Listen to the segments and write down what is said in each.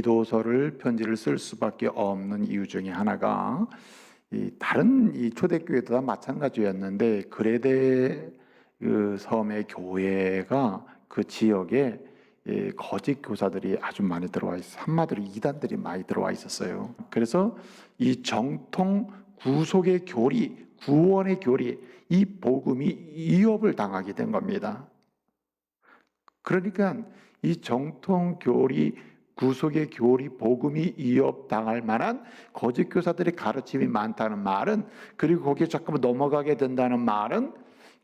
디도서를 편지를 쓸 수밖에 없는 이유 중에 하나가 다른 초대교회도 다 마찬가지였는데 그레데 그 섬의 교회가 그 지역에 거짓 교사들이 아주 많이 들어와 있어요. 한마디로 이단들이 많이 들어와 있었어요. 그래서 이 정통 구속의 교리, 구원의 교리, 이 복음이 위협을 당하게 된 겁니다. 그러니까 이 정통 교리, 구속의 교리, 복음이 위협당할 만한 거짓 교사들의 가르침이 많다는 말은, 그리고 거기에 자꾸만 넘어가게 된다는 말은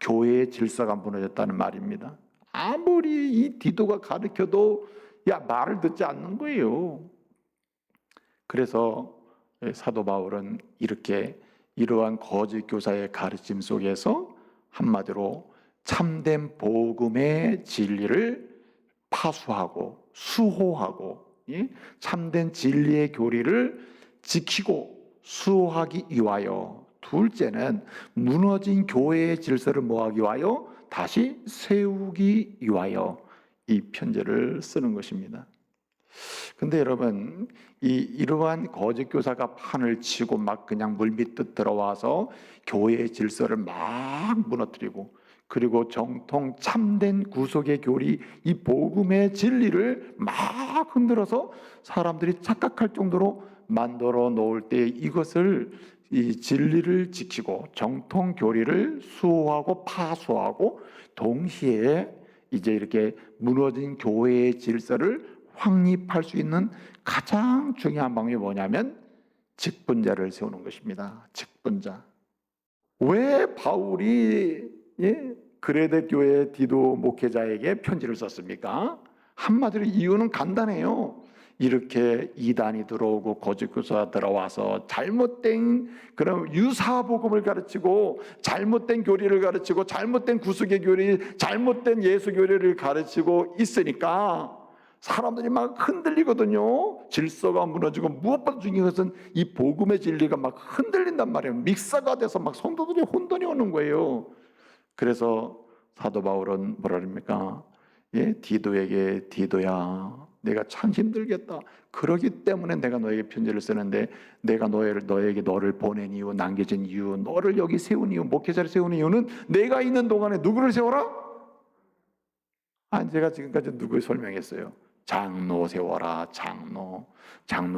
교회의 질서가 무너졌다는 말입니다. 아무리 이 디도가 가르쳐도 말을 듣지 않는 거예요. 그래서 사도 바울은 이렇게 이러한 거짓 교사의 가르침 속에서 한마디로 참된 복음의 진리를 파수하고 수호하고, 참된 진리의 교리를 지키고 수호하기 위하여, 둘째는 무너진 교회의 질서를 뭐하기 위하여? 다시 세우기 위하여 이 편지를 쓰는 것입니다. 근데 여러분, 이러한 거짓 교사가 판을 치고 막 그냥 물밑듯 들어와서 교회의 질서를 막 무너뜨리고, 그리고 정통 참된 구속의 교리, 이 복음의 진리를 막 흔들어서 사람들이 착각할 정도로 만들어 놓을 때, 이것을 이 진리를 지키고 정통 교리를 수호하고 파수하고, 동시에 이제 이렇게 무너진 교회의 질서를 확립할 수 있는 가장 중요한 방법이 뭐냐면 직분자를 세우는 것입니다. 직분자. 왜 바울이 그레데 교회 디도 목회자에게 편지를 썼습니까? 한마디로 이유는 간단해요. 이렇게 이단이 들어오고 거짓 교사가 들어와서 잘못된 그런 유사 복음을 가르치고, 잘못된 교리를 가르치고, 잘못된 구속의 교리, 잘못된 예수 교리를 가르치고 있으니까 사람들이 막 흔들리거든요. 질서가 무너지고, 무엇보다 중요한 것은 이 복음의 진리가 막 흔들린단 말이에요. 믹서가 돼서 막 성도들이 혼돈이 오는 거예요. 그래서 사도 바울은 뭐라 합니까? 디도에게, 디도야, 내가 참 힘들겠다. 그러기 때문에 내가 너에게 편지를 쓰는데, 내가 너에게 너를 보낸 이유, 남겨진 이유, 너를 여기 세운 이유, 목회자를 세운 이유는 내가 있는 동안에 누구를 세워라? 제가 지금까지 누굴 설명했어요? 장로 세워라. 장로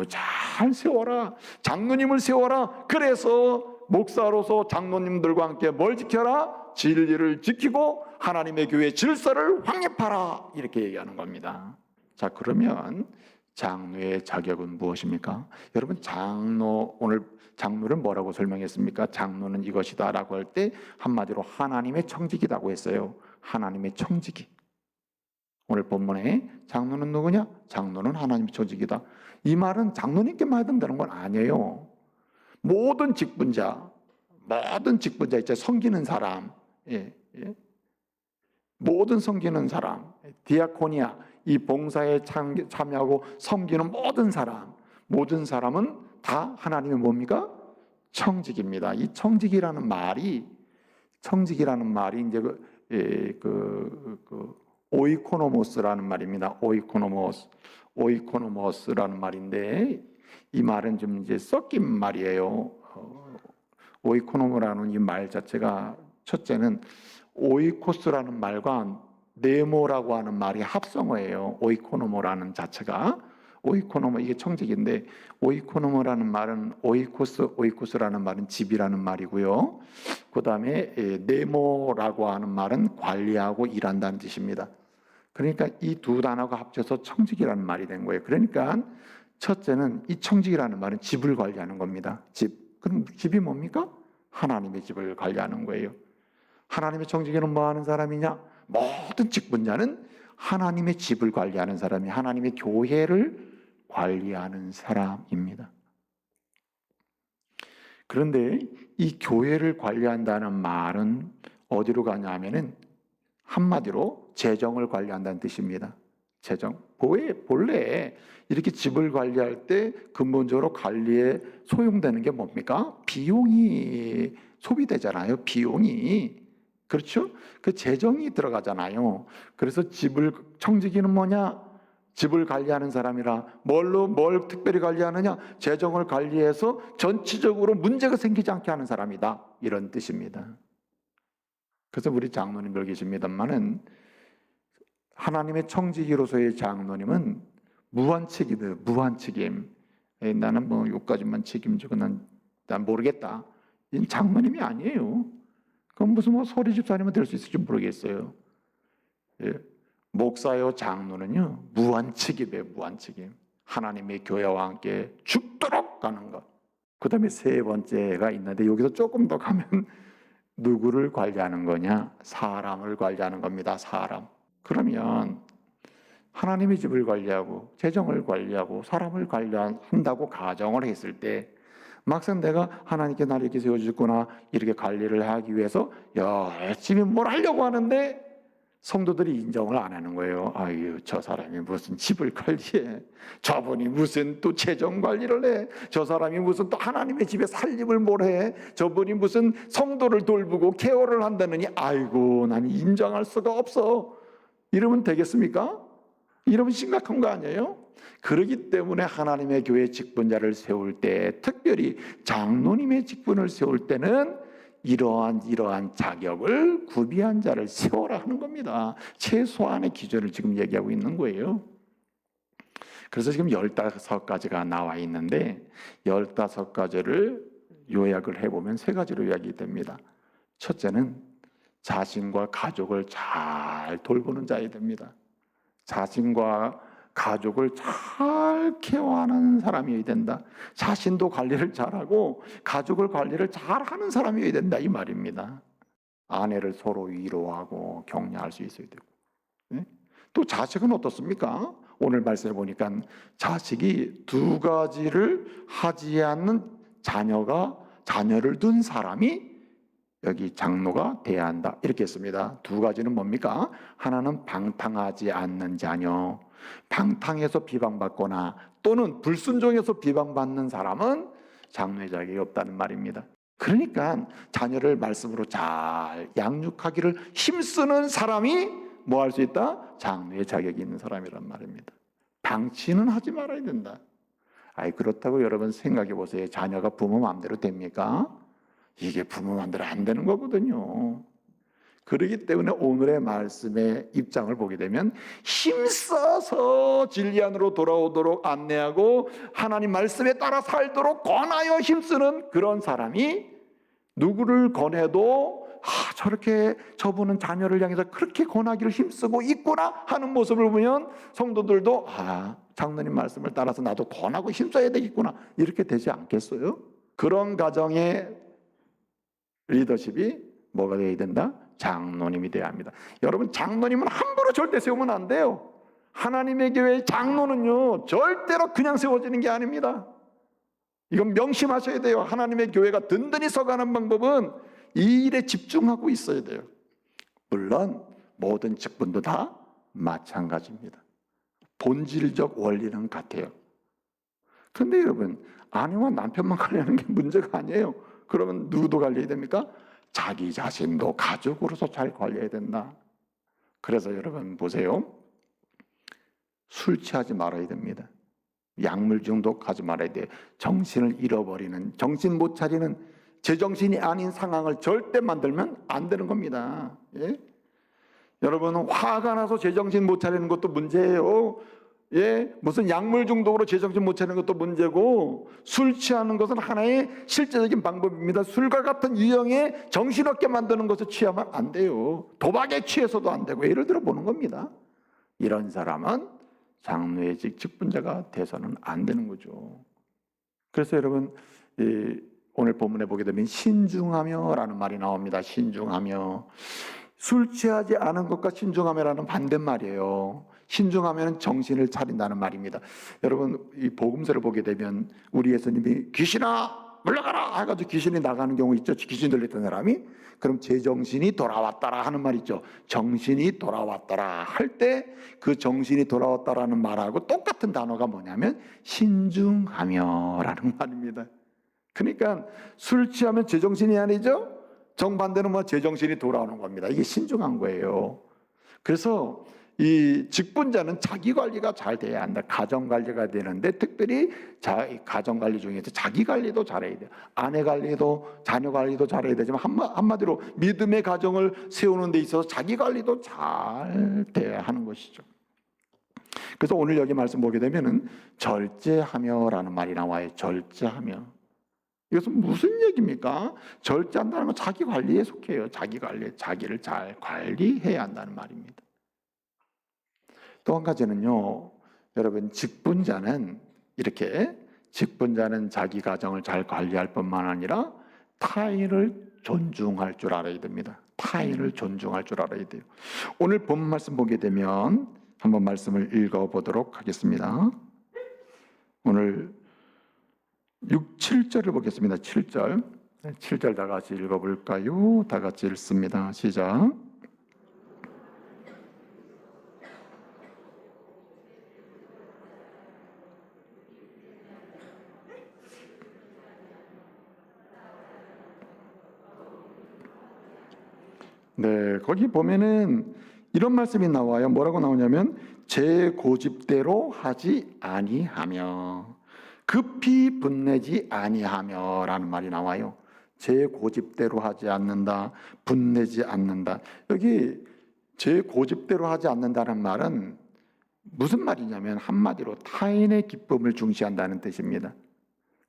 잘 세워라. 장로님을 세워라. 그래서 목사로서 장로님들과 함께 뭘 지켜라? 진리를 지키고 하나님의 교회 질서를 확립하라. 이렇게 얘기하는 겁니다. 자, 그러면 장로의 자격은 무엇입니까? 여러분, 오늘 장로를 뭐라고 설명했습니까? 장로는 이것이다 라고 할 때 한마디로 하나님의 청직이라고 했어요. 하나님의 청직이. 오늘 본문에 장로는 누구냐? 장로는 하나님의 청직이다. 이 말은 장로님께만 해당되는 건 아니에요. 모든 직분자 이제 섬기는 사람, 모든 섬기는 사람, 디아코니아, 이 봉사에 참여하고 섬기는 모든 사람은 다 하나님의 뭡니까? 청직입니다. 이 청직이라는 말이 이제 오이코노모스라는 말입니다. 오이코노모스라는 말인데, 이 말은 좀 이제 섞인 말이에요. 오이코노모라는 이 말 자체가, 첫째는 오이코스라는 말과 네모라고 하는 말이 합성어예요. 오이코노모라는 자체가. 오이코노모, 이게 청직인데, 오이코노모라는 말은 오이코스라는 말은 집이라는 말이고요. 그 다음에 네모라고 하는 말은 관리하고 일한다는 뜻입니다. 그러니까 이 두 단어가 합쳐서 청직이라는 말이 된 거예요. 그러니까 첫째는 이 청직이라는 말은 집을 관리하는 겁니다. 집. 그럼 집이 뭡니까? 하나님의 집을 관리하는 거예요. 하나님의 청지기는 뭐 하는 사람이냐? 모든 직분자는 하나님의 집을 관리하는 사람이, 하나님의 교회를 관리하는 사람입니다. 그런데 이 교회를 관리한다는 말은 어디로 가냐면은 한마디로 재정을 관리한다는 뜻입니다. 재정. 본래 이렇게 집을 관리할 때 근본적으로 관리에 소용되는 게 뭡니까? 비용이 소비되잖아요. 비용이. 그렇죠? 그 재정이 들어가잖아요. 그래서 청지기는 뭐냐? 집을 관리하는 사람이라 뭘 특별히 관리하느냐? 재정을 관리해서 전체적으로 문제가 생기지 않게 하는 사람이다. 이런 뜻입니다. 그래서 우리 장로님들 계십니다만은 하나님의 청지기로서의 장로님은 무한책임이에요. 무한책임. 나는 뭐 요까지만 책임지고 난 모르겠다. 이 장로님이 아니에요. 그건 무슨 뭐 소리 집사님은 될 수 있을지 모르겠어요. 예. 목사요 장로는요 무한책임이에요. 무한책임. 하나님의 교회와 함께 죽도록 가는 것. 그 다음에 세 번째가 있는데 여기서 조금 더 가면 누구를 관리하는 거냐? 사람을 관리하는 겁니다. 사람. 그러면 하나님의 집을 관리하고 재정을 관리하고 사람을 관리한다고 가정을 했을 때 막상 내가 하나님께 나를 이렇게 세워주셨구나 이렇게 관리를 하기 위해서 열심히 뭘 하려고 하는데 성도들이 인정을 안 하는 거예요. 아유, 저 사람이 무슨 집을 관리해, 저분이 무슨 또 재정 관리를 해, 저 사람이 무슨 또 하나님의 집에 살림을 뭘 해, 저분이 무슨 성도를 돌보고 케어를 한다느니 아이고 난 인정할 수가 없어. 이러면 되겠습니까? 이러면 심각한 거 아니에요? 그렇기 때문에 하나님의 교회 직분자를 세울 때, 특별히 장로님의 직분을 세울 때는 이러한 자격을 구비한 자를 세워라 하는 겁니다. 최소한의 기준을 지금 얘기하고 있는 거예요. 그래서 지금 15가지가 나와 있는데 15가지를 요약을 해보면 세 가지로 요약이 됩니다. 첫째는 자신과 가족을 잘 돌보는 자여야 됩니다. 자신과 가족을 잘 케어하는 사람이어야 된다. 자신도 관리를 잘하고 가족을 관리를 잘하는 사람이어야 된다 이 말입니다. 아내를 서로 위로하고 격려할 수 있어야 되고. 네? 또 자식은 어떻습니까? 오늘 말씀해 보니까 자식이 두 가지를 하지 않는 자녀를 둔 사람이 여기 장로가 돼야 한다 이렇게 했습니다. 두 가지는 뭡니까? 하나는 방탕하지 않는 자녀. 방탕해서 비방받거나 또는 불순종해서 비방받는 사람은 장로의 자격이 없다는 말입니다. 그러니까 자녀를 말씀으로 잘 양육하기를 힘쓰는 사람이 뭐 할 수 있다? 장로의 자격이 있는 사람이란 말입니다. 방치는 하지 말아야 된다. 그렇다고 여러분 생각해 보세요. 자녀가 부모 마음대로 됩니까? 이게 부모 마음대로 안 되는 거거든요. 그렇기 때문에 오늘의 말씀의 입장을 보게 되면 힘써서 진리 안으로 돌아오도록 안내하고 하나님 말씀에 따라 살도록 권하여 힘쓰는 그런 사람이 누구를 권해도 저렇게 저분은 자녀를 향해서 그렇게 권하기를 힘쓰고 있구나 하는 모습을 보면 성도들도 장로님 말씀을 따라서 나도 권하고 힘써야 되겠구나 이렇게 되지 않겠어요? 그런 가정의 리더십이 뭐가 되어야 된다? 장로님이 되어야 합니다. 여러분 장로님은 함부로 절대 세우면 안 돼요. 하나님의 교회의 장로는요 절대로 그냥 세워지는 게 아닙니다. 이건 명심하셔야 돼요. 하나님의 교회가 든든히 서가는 방법은 이 일에 집중하고 있어야 돼요. 물론 모든 직분도 다 마찬가지입니다. 본질적 원리는 같아요. 그런데 여러분 아내와 남편만 관리하는 게 문제가 아니에요. 그러면 누구도 관리해야 됩니까? 자기 자신도 가족으로서 잘 관리해야 된다. 그래서 여러분 보세요. 술 취하지 말아야 됩니다. 약물 중독하지 말아야 돼요. 정신을 잃어버리는, 정신 못 차리는 제정신이 아닌 상황을 절대 만들면 안 되는 겁니다. 예? 여러분 화가 나서 제정신 못 차리는 것도 문제예요. 무슨 약물 중독으로 제정신 못 차리는 것도 문제고 술 취하는 것은 하나의 실제적인 방법입니다. 술과 같은 유형의 정신없게 만드는 것을 취하면 안 돼요. 도박에 취해서도 안 되고 예를 들어 보는 겁니다. 이런 사람은 장로의 직분자가 돼서는 안 되는 거죠. 그래서 여러분 오늘 본문에 보게 되면 신중하며라는 말이 나옵니다. 신중하며. 술 취하지 않은 것과 신중하며라는 반대말이에요. 신중하면 정신을 차린다는 말입니다. 여러분 이 복음서를 보게 되면 우리 예수님이 귀신아 물러가라 해가지고 귀신이 나가는 경우 있죠. 귀신 들렸던 사람이 그럼 제정신이 돌아왔다라 하는 말 있죠. 정신이 돌아왔다라 할 때 그 정신이 돌아왔다라는 말하고 똑같은 단어가 뭐냐면 신중하며라는 말입니다. 그러니까 술 취하면 제정신이 아니죠. 정반대는 제정신이 돌아오는 겁니다. 이게 신중한 거예요. 그래서 이 직분자는 자기 관리가 잘 돼야 한다. 가정 관리가 되는데 특별히 가정 관리 중에서 자기 관리도 잘해야 돼요. 아내 관리도 자녀 관리도 잘해야 되지만 한마디로 믿음의 가정을 세우는 데 있어서 자기 관리도 잘 돼야 하는 것이죠. 그래서 오늘 여기 말씀 보게 되면은 절제하며라는 말이 나와요. 절제하며. 이것은 무슨 얘기입니까? 절제한다는 건 자기 관리에 속해요. 자기 관리, 자기를 잘 관리해야 한다는 말입니다. 또 한 가지는요, 여러분, 직분자는 자기 가정을 잘 관리할 뿐만 아니라 타인을 존중할 줄 알아야 됩니다. 타인을 존중할 줄 알아야 돼요. 오늘 본 말씀 보게 되면 한번 말씀을 읽어보도록 하겠습니다. 오늘 6, 7절을 보겠습니다. 7절 다 같이 읽어볼까요? 다 같이 읽습니다. 시작. 네, 거기 보면은 이런 말씀이 나와요. 뭐라고 나오냐면 제 고집대로 하지 아니하며 급히 분내지 아니하며라는 말이 나와요. 제 고집대로 하지 않는다, 분내지 않는다. 여기 제 고집대로 하지 않는다는 말은 무슨 말이냐면 한마디로 타인의 기쁨을 중시한다는 뜻입니다.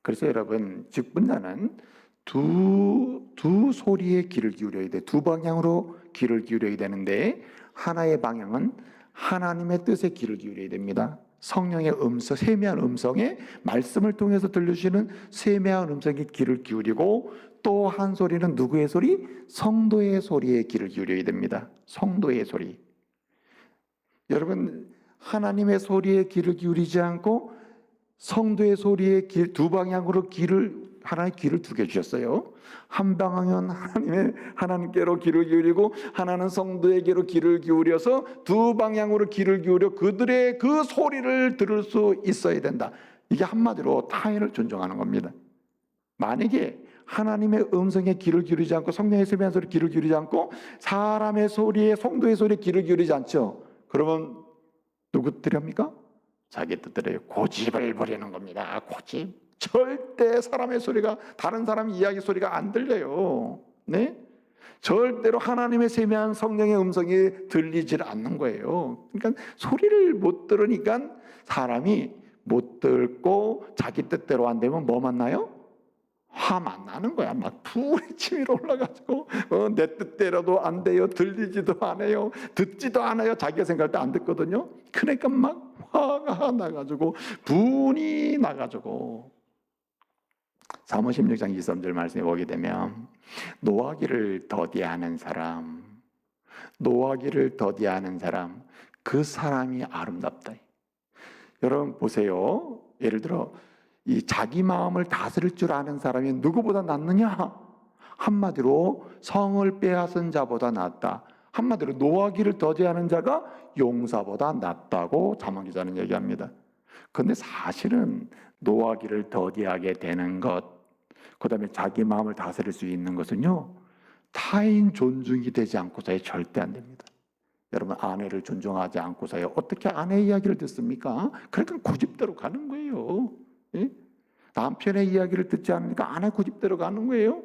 그래서 여러분, 직분자는 두 소리에 귀를 기울여야 돼. 두 방향으로 귀를 기울여야 되는데 하나의 방향은 하나님의 뜻에 귀를 기울여야 됩니다. 성령의 음성, 세미한 음성에 말씀을 통해서 들려주시는 세미한 음성에 귀를 기울이고 또 한 소리는 누구의 소리? 성도의 소리에 귀를 기울여야 됩니다. 성도의 소리. 여러분, 하나님의 소리에 귀를 기울이지 않고 성도의 소리에 두 방향으로 하나의 귀를 두 개 주셨어요. 한 방향은 하나님께로 귀를 기울이고 하나는 성도에게로 귀를 기울여서 두 방향으로 귀를 기울여 그들의 그 소리를 들을 수 있어야 된다. 이게 한마디로 타인을 존중하는 겁니다. 만약에 하나님의 음성에 귀를 기울이지 않고 성령의 세미한 소리에 귀를 기울이지 않고 사람의 소리에 성도의 소리에 귀를 기울이지 않죠. 그러면 누구 뜻입니까? 자기 뜻대로 고집을 부리는 겁니다. 고집. 절대 사람의 소리가 다른 사람 이야기 소리가 안 들려요. 네? 절대로 하나님의 세미한 성령의 음성이 들리질 않는 거예요. 그러니까 소리를 못 들으니까 사람이 못 듣고 자기 뜻대로 안 되면 뭐 만나요? 화만 나는 거야. 막 불이 치밀어 올라가지고 내 뜻대로도 안 돼요. 들리지도 않아요. 듣지도 않아요. 자기가 생각할 때 안 듣거든요. 그러니까 막 화가 나가지고 분이 나가지고 사무 16장 23절 말씀에 보게 되면 노하기를 더디하는 사람 그 사람이 아름답다. 여러분 보세요. 예를 들어 이 자기 마음을 다스릴 줄 아는 사람이 누구보다 낫느냐? 한마디로 성을 빼앗은 자보다 낫다. 한마디로 노하기를 더디하는 자가 용사보다 낫다고 자문 기자는 얘기합니다. 그런데 사실은 노하기를 더디하게 되는 것, 그다음에 자기 마음을 다스릴 수 있는 것은요, 타인 존중이 되지 않고서야 절대 안 됩니다. 여러분, 아내를 존중하지 않고서야 어떻게 아내 이야기를 듣습니까? 그러니까 고집대로 가는 거예요. 예? 남편의 이야기를 듣지 않으니까 아내 고집대로 가는 거예요.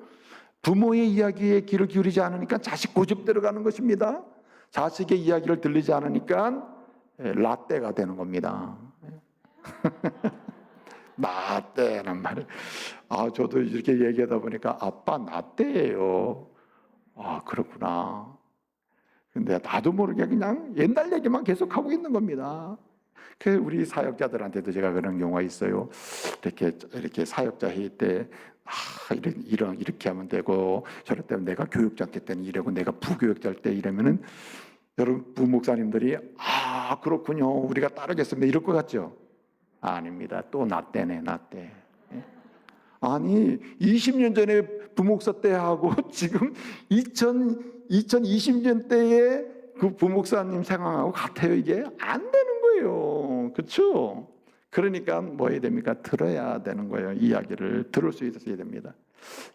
부모의 이야기에 귀를 기울이지 않으니까 자식 고집대로 가는 것입니다. 자식의 이야기를 들리지 않으니까 라떼가 되는 겁니다. 라떼란 말이. 저도 이렇게 얘기하다 보니까 아빠 라떼예요. 그렇구나. 근데 나도 모르게 그냥 옛날 얘기만 계속 하고 있는 겁니다. 그 우리 사역자들한테도 제가 그런 경우가 있어요. 이렇게 사역자 회의 때 이렇게 하면 되고 저럴 때 내가 교육자 때는 이러고 내가 부교육자 때 이러면은 여러분 부목사님들이 그렇군요. 우리가 따르겠습니다. 이럴 것 같죠? 아닙니다. 또 나 때네. 아니 20년 전에 부목사 때 하고 지금 2020년 때의 그 부목사님 상황하고 같아요. 이게 안 되는 거예요. 그렇죠? 그러니까 뭐 해야 됩니까? 들어야 되는 거예요. 이야기를 들을 수 있어야 됩니다.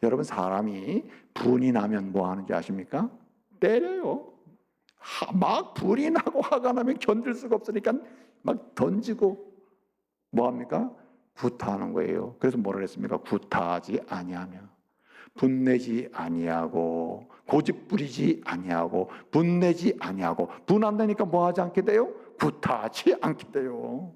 여러분, 사람이 분이 나면 뭐 하는지 아십니까? 때려요. 막 불이 나고 화가 나면 견딜 수가 없으니까 막 던지고 뭐합니까? 구타하는 거예요. 그래서 뭐라 그랬습니까? 구타하지 아니하며, 분내지 아니하고, 고집 부리지 아니하고, 분내지 아니하고. 분 안 되니까 뭐 하지 않게 돼요? 구타하지 않게 돼요.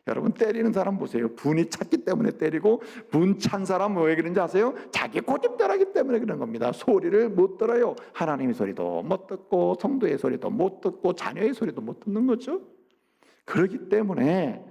여러분, 때리는 사람 보세요. 분이 찼기 때문에 때리고, 분 찬 사람은 왜 그런지 아세요? 자기 고집대로하기 때문에 그런 겁니다. 소리를 못 들어요. 하나님의 소리도 못 듣고, 성도의 소리도 못 듣고, 자녀의 소리도 못 듣는 거죠. 그렇기 때문에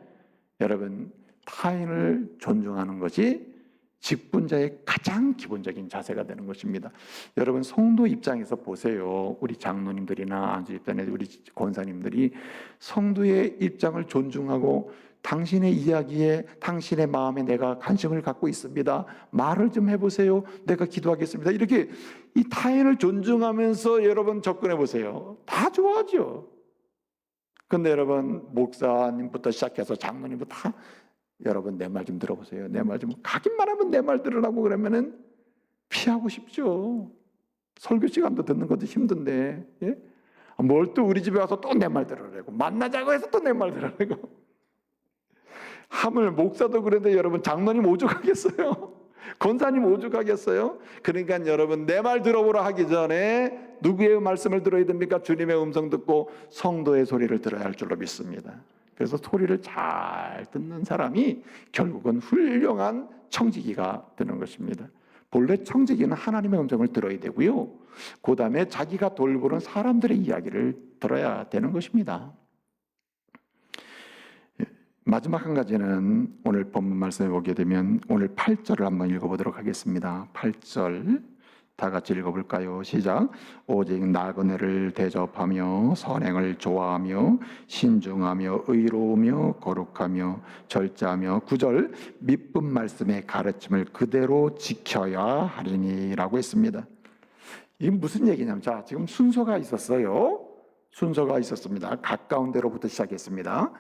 여러분, 타인을 존중하는 것이 직분자의 가장 기본적인 자세가 되는 것입니다. 여러분, 성도 입장에서 보세요. 우리 장로님들이나 안수 집단의 우리 권사님들이 성도의 입장을 존중하고, 당신의 이야기에, 당신의 마음에 내가 관심을 갖고 있습니다, 말을 좀 해보세요, 내가 기도하겠습니다, 이렇게 이 타인을 존중하면서 여러분 접근해 보세요. 다 좋아하죠. 근데 여러분, 목사님부터 시작해서 장로님부터 다, 여러분 내 말 좀 들어보세요, 내 말 좀, 가기만 하면 내 말 들으라고 그러면은 피하고 싶죠. 설교 시간도 듣는 것도 힘든데, 예? 뭘 또 우리 집에 와서 또 내 말 들으라고, 만나자고 해서 또 내 말 들으라고. 하물 목사도 그런데 여러분, 장로님 오죽하겠어요? 권사님 오죽하겠어요? 그러니까 여러분, 내 말 들어보라 하기 전에 누구의 말씀을 들어야 됩니까? 주님의 음성 듣고 성도의 소리를 들어야 할 줄로 믿습니다. 그래서 소리를 잘 듣는 사람이 결국은 훌륭한 청지기가 되는 것입니다. 본래 청지기는 하나님의 음성을 들어야 되고요, 그 다음에 자기가 돌보는 사람들의 이야기를 들어야 되는 것입니다. 마지막 한 가지는 오늘 본문 말씀에 보게 되면 오늘 8절을 한번 읽어보도록 하겠습니다. 8절 다 같이 읽어볼까요? 시작. 오직 나그네를 대접하며 선행을 좋아하며 신중하며 의로우며 거룩하며 절제하며, 9절 믿음 말씀의 가르침을 그대로 지켜야 하리니 라고 했습니다. 이게 무슨 얘기냐면, 자, 지금 순서가 있었어요. 순서가 있었습니다. 가까운 데로부터 시작했습니다.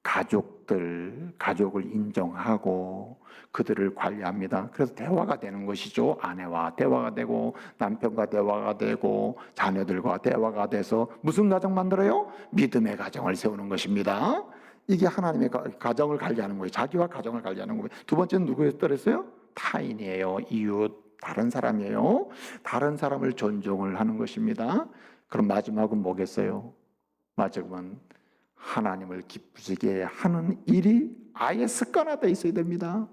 가족을 인정하고 그들을 관리합니다. 그래서 대화가 되는 것이죠. 아내와 대화가 되고, 남편과 대화가 되고, 자녀들과 대화가 돼서 무슨 가정 만들어요? 믿음의 가정을 세우는 것입니다. 이게 하나님의 가정을 관리하는 거예요. 자기와 가정을 관리하는 거예요. 두 번째는 누구였더랬어요? 타인이에요. 이웃, 다른 사람이에요. 다른 사람을 존중을 하는 것입니다. 그럼 마지막은 뭐겠어요? 마지막은 하나님을 기쁘시게 하는 일이 아예 습관화되어 있어야 됩니다.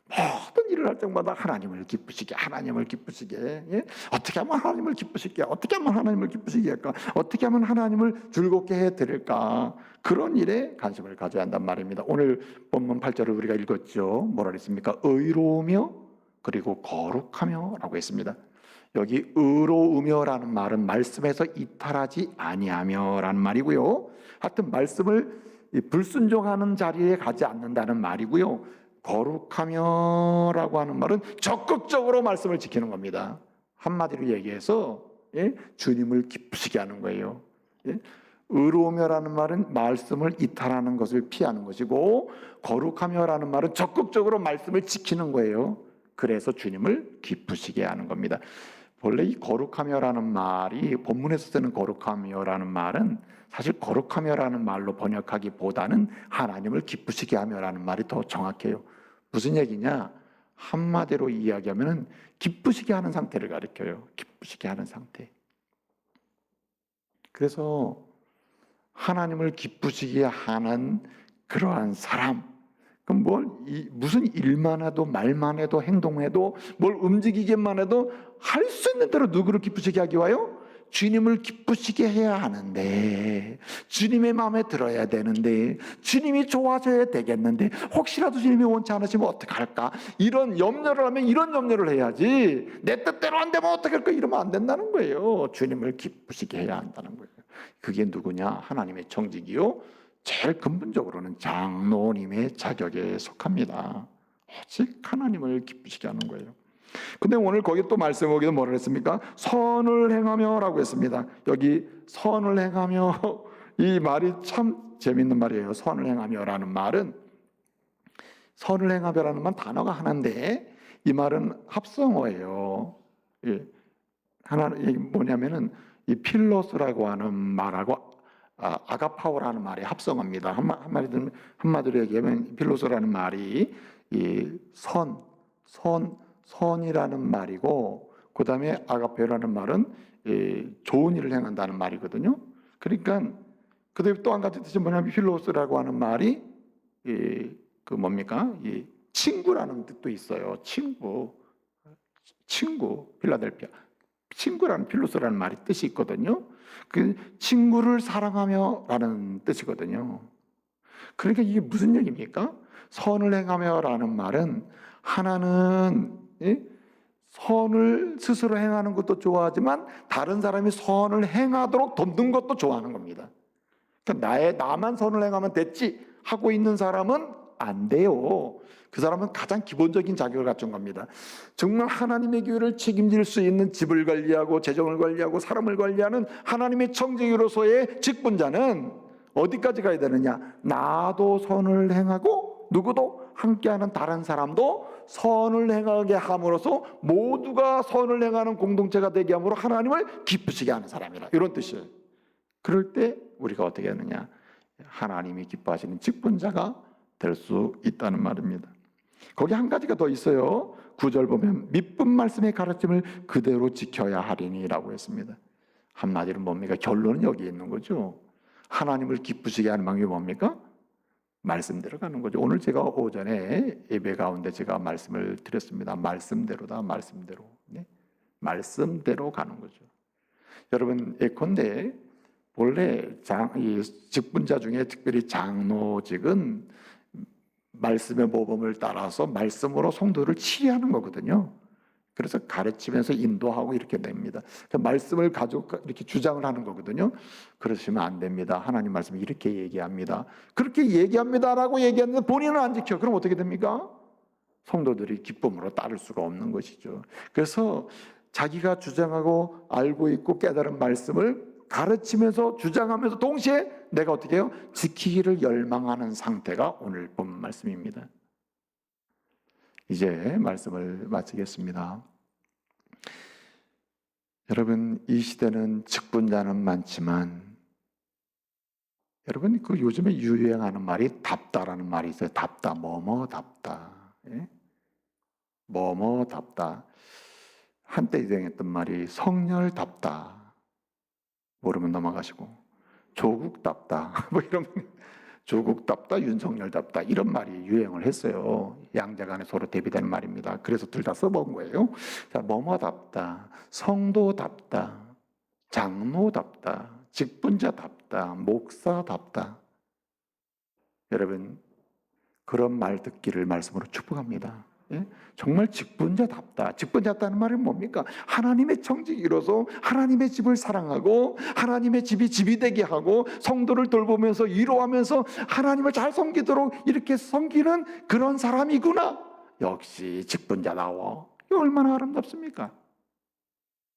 모든 일을 할 때마다 하나님을 기쁘시게, 하나님을 기쁘시게, 예? 어떻게 하면 하나님을 기쁘시게, 어떻게 하면 하나님을 기쁘시게 할까, 어떻게 하면 하나님을 즐겁게 해드릴까, 그런 일에 관심을 가져야 한단 말입니다. 오늘 본문 8절을 우리가 읽었죠. 뭐라 그랬습니까? 의로우며 그리고 거룩하며 라고 했습니다. 여기 의로우며라는 말은 말씀에서 이탈하지 아니하며라는 말이고요, 하여튼 말씀을 불순종하는 자리에 가지 않는다는 말이고요, 거룩하며라고 하는 말은 적극적으로 말씀을 지키는 겁니다. 한마디로 얘기해서, 예? 주님을 기쁘시게 하는 거예요. 예? 의로우며라는 말은 말씀을 이탈하는 것을 피하는 것이고, 거룩하며라는 말은 적극적으로 말씀을 지키는 거예요. 그래서 주님을 기쁘시게 하는 겁니다. 원래 이 거룩하며라는 말이, 본문에서 쓰는 거룩하며라는 말은 사실 거룩하며라는 말로 번역하기보다는 하나님을 기쁘시게 하며라는 말이 더 정확해요. 무슨 얘기냐? 한마디로 이야기하면 기쁘시게 하는 상태를 가리켜요. 기쁘시게 하는 상태. 그래서 하나님을 기쁘시게 하는 그러한 사람, 그럼 무슨 일만 해도, 말만 해도, 행동해도, 뭘 움직이기만 해도 할 수 있는 대로 누구를 기쁘시게 하기 위하여? 주님을 기쁘시게 해야 하는데, 주님의 마음에 들어야 되는데, 주님이 좋아져야 되겠는데, 혹시라도 주님이 원치 않으시면 어떡할까? 이런 염려를 하면 이런 염려를 해야지, 내 뜻대로 안 되면 어떡할까? 이러면 안 된다는 거예요. 주님을 기쁘시게 해야 한다는 거예요. 그게 누구냐? 하나님의 청지기요, 제일 근본적으로는 장로님의 자격에 속합니다. 오직 하나님을 기쁘시게 하는 거예요. 근데 오늘 거기 또 말씀 보기도 뭐라 했습니까? 선을 행하며 라고 했습니다. 여기 선을 행하며, 이 말이 참 재밌는 말이에요. 선을 행하며 라는 말은, 선을 행하며 라는 말 단어가 하나인데 이 말은 합성어예요. 예. 하나, 뭐냐면은 이 필로스라고 하는 말하고 아가파오라는 말이 합성어입니다. 한마디로 얘기하면 필로스라는 말이 이 선이라는 말이고, 그 다음에 아가페라는 말은 좋은 일을 행한다는 말이거든요. 그러니까 그다음에 또 한 가지 뜻이 뭐냐면 필로스라고 하는 말이 그 뭡니까? 이 친구라는 뜻도 있어요. 친구, 필라델피아. 친구라는 필로스라는 말이 뜻이 있거든요. 그 친구를 사랑하며라는 뜻이거든요. 그러니까 이게 무슨 얘기입니까? 선을 행하며라는 말은 하나는 선을 스스로 행하는 것도 좋아하지만 다른 사람이 선을 행하도록 돕는 것도 좋아하는 겁니다. 그러니까 나만 선을 행하면 됐지 하고 있는 사람은 안 돼요. 그 사람은 가장 기본적인 자격을 갖춘 겁니다. 정말 하나님의 교회를 책임질 수 있는 집을 관리하고 재정을 관리하고 사람을 관리하는 하나님의 청지기로서의 직분자는 어디까지 가야 되느냐? 나도 선을 행하고 누구도 함께하는 다른 사람도 선을 행하게 함으로써 모두가 선을 행하는 공동체가 되게 함으로 하나님을 기쁘시게 하는 사람이라, 이런 뜻이에요. 그럴 때 우리가 어떻게 하느냐? 하나님이 기뻐하시는 직분자가 될 수 있다는 말입니다. 거기 한 가지가 더 있어요. 9절 보면 믿음 말씀의 가르침을 그대로 지켜야 하리니라고 했습니다. 한마디로 뭡니까? 결론은 여기 있는 거죠. 하나님을 기쁘시게 하는 방법이 뭡니까? 말씀대로 가는 거죠. 오늘 제가 오전에 예배 가운데 제가 말씀을 드렸습니다. 말씀대로다, 말씀대로. 네? 말씀대로 가는 거죠. 여러분, 예컨대 원래 이 직분자 중에 특별히 장로직은 말씀의 모범을 따라서 말씀으로 성도를 치유하는 거거든요. 그래서 가르치면서 인도하고 이렇게 됩니다. 말씀을 가지고 이렇게 주장을 하는 거거든요. 그러시면 안 됩니다. 하나님 말씀이 이렇게 얘기합니다. 그렇게 얘기합니다라고 얘기하는데 본인은 안 지켜. 그럼 어떻게 됩니까? 성도들이 기쁨으로 따를 수가 없는 것이죠. 그래서 자기가 주장하고 알고 있고 깨달은 말씀을 가르치면서 주장하면서 동시에 내가 어떻게 해요? 지키기를 열망하는 상태가 오늘 본 말씀입니다. 이제 말씀을 마치겠습니다. 여러분, 이 시대는 직분자는 많지만 여러분, 그 요즘에 유행하는 말이 답다라는 말이 있어요. 답다, 뭐뭐답다. 예? 뭐뭐답다. 한때 유행했던 말이 성렬답다. 모르면 넘어가시고, 조국답다. 뭐 이런, 조국답다, 윤석열답다. 이런 말이 유행을 했어요. 양자간에 서로 대비되는 말입니다. 그래서 둘 다 써본 거예요. 자, 뭐뭐답다, 성도답다, 장로답다, 직분자답다, 목사답다. 여러분, 그런 말 듣기를 말씀으로 축복합니다. 예? 정말 직분자답다. 직분자답다는 말은 뭡니까? 하나님의 청지기로서 하나님의 집을 사랑하고 하나님의 집이 집이 되게 하고 성도를 돌보면서 위로하면서 하나님을 잘 섬기도록 이렇게 섬기는 그런 사람이구나. 역시 직분자다워. 이거 얼마나 아름답습니까?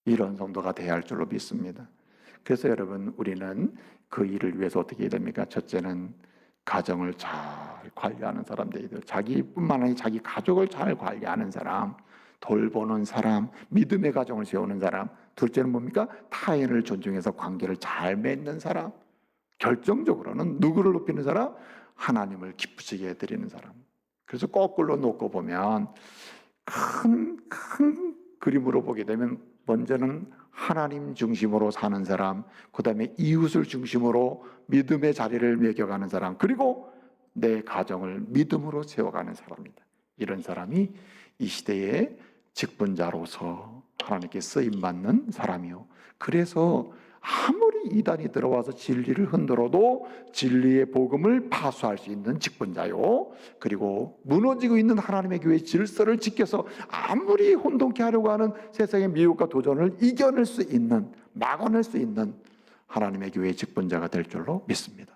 이런 성도가 돼야 할 줄로 믿습니다. 그래서 여러분, 우리는 그 일을 위해서 어떻게 해야 됩니까? 첫째는 가정을 잘 관리하는 사람들이죠. 자기뿐만 아니라 자기 가족을 잘 관리하는 사람, 돌보는 사람, 믿음의 가정을 세우는 사람. 둘째는 뭡니까? 타인을 존중해서 관계를 잘 맺는 사람. 결정적으로는 누구를 높이는 사람? 하나님을 기쁘시게 해드리는 사람. 그래서 거꾸로 놓고 보면 큰 그림으로 보게 되면 먼저는 하나님 중심으로 사는 사람, 그 다음에 이웃을 중심으로 믿음의 자리를 매겨가는 사람, 그리고 내 가정을 믿음으로 세워가는 사람입니다. 이런 사람이 이 시대의 직분자로서 하나님께 쓰임받는 사람이요. 그래서 아무리 이단이 들어와서 진리를 흔들어도 진리의 복음을 파수할 수 있는 직분자요. 그리고 무너지고 있는 하나님의 교회의 질서를 지켜서 아무리 혼돈케 하려고 하는 세상의 미혹과 도전을 이겨낼 수 있는, 막아낼 수 있는 하나님의 교회의 직분자가 될 줄로 믿습니다.